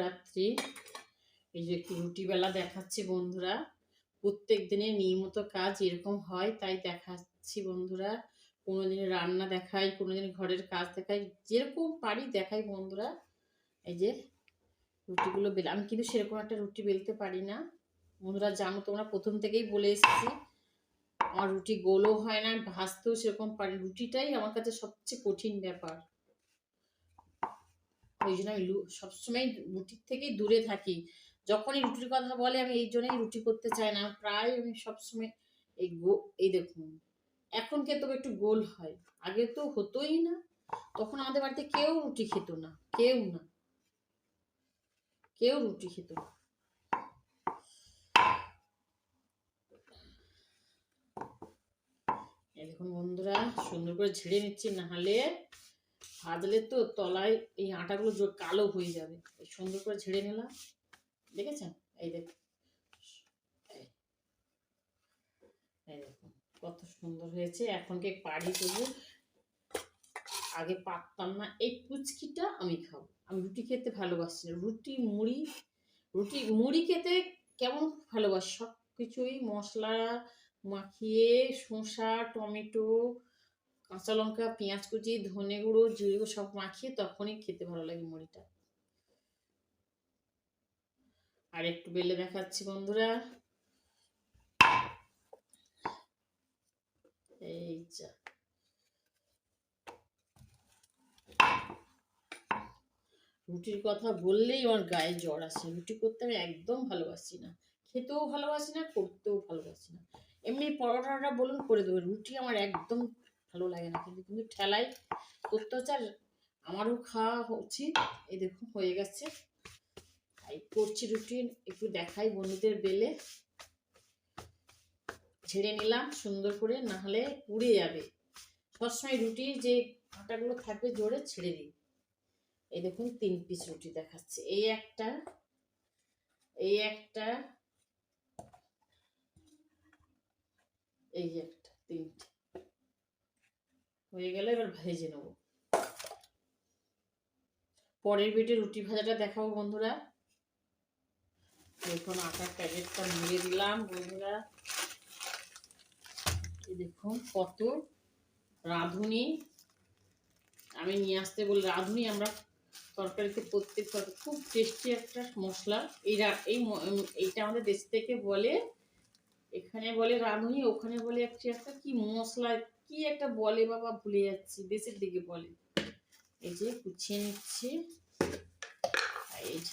রাত্রি এই যে একটু রুটি বেলা দেখাচ্ছি বন্ধুরা। প্রত্যেক দিনের নিয়মিত কাজ এরকম হয় তাই দেখাচ্ছি বন্ধুরা। কোনোদিন রান্না দেখাই, কোনোদিন ঘরের কাজ দেখাই, যেরকম পারি দেখাই বন্ধুরা। এই যে রুটিগুলো আমি কিন্তু সেরকম একটা রুটি বেলতে পারি না বন্ধুরা, জানো তোমরা, প্রথম থেকেই বলে এসেছি। আমার রুটি গোলও হয় না, ভাজতেও সেরকম পারি। রুটিটাই আমার কাছে সবচেয়ে কঠিন ব্যাপার। ওই জন্য আমি সবসময় রুটির থেকেই দূরে থাকি। যখনই রুটির কথা বলে আমি এই জন্যই রুটি করতে চাই না। প্রায় আমি সবসময় এই দেখুন, এখন কিন্তু একটু গোল হয়, আগে তো হতোই না। তখন আমাদের বাড়িতে কেউ রুটি খেত না, কেউ না, কেউ রুটি খেত না। দেখুন বন্ধুরা, সুন্দর করে ঝেড়ে নিচ্ছি, নাহলে ভাজলে তো তলায় এই আটাগুলো কালো হয়ে যাবে। সুন্দর করে ঝেড়ে নিলাম, দেখেছেন? এই দেখুন, এই দেখুন কত সুন্দর হয়েছে। এখন কি পারি তবু, আগে পারতাম না। এই কুচকিটা আমি খাবো, আমি রুটি খেতে ভালোবাসি না। রুটি মুড়ি খেতে কেমন ভালোবাসি, সব কিছুই মশলা মাখিয়ে, শসা, টমেটো, কাঁচা লঙ্কা, পেঁয়াজ কুচি, ধনে গুঁড়ো, জিরে গুঁড়ো সব মাখিয়ে তখনই খেতে ভালো লাগে মুড়িটা। আর একটু বেলে দেখাচ্ছি বন্ধুরা। এই যা, রুটির কথা বললেই আমার গায়ে জ্বর আসে। রুটি করতে আমি একদম ভালোবাসি না, খেতেও ভালোবাসি না, করতেও ভালোবাসি না। এমনি পরোটাটা বলুন করে দেবো, রুটি আমার একদম ভালো লাগে না। কিন্তু কিন্তু ঠেলাই করতে হচ্ছে, আর আমারও খাওয়া উচিত। এই দেখুন হয়ে গেছে, তাই করছি রুটি। একটু দেখাই বন্ধুদের বেলে ছেড়ে নিলাম সুন্দর করে, না হলে পুড়ে যাবে। সবসময় রুটির যে আটাগুলো থাকবে জোরে ছেড়ে দিই। এই দেখুন 3 পিস রুটি দেখাচ্ছে, এই একটা, এই একটা, এই একটা, 3টে হয়ে গেলে এবার ভেজে নেবো। পরের ভিডিও রুটি ভাজাটা দেখাবো বন্ধুরা। দেখুন আটার প্যাকেটটা মুড়ে দিলাম বন্ধুরা। এই দেখুন কত রাঁধুনি আমি নিয়ে আসতে বলি। রাঁধুনি আমরা তরকারিতে, প্রত্যেক তরকারি খুব টেস্টি একটা মশলা। এইটা আমাদের দেশ থেকে বলে, এখানে বলে রাঁধুনি, ওখানে বলে একটা কি মশলা, কি একটা বলে বাবা, ভুলে যাচ্ছি, দেশের দিকে বলে। এই যে কুচিয়ে নিচ্ছি, এই যে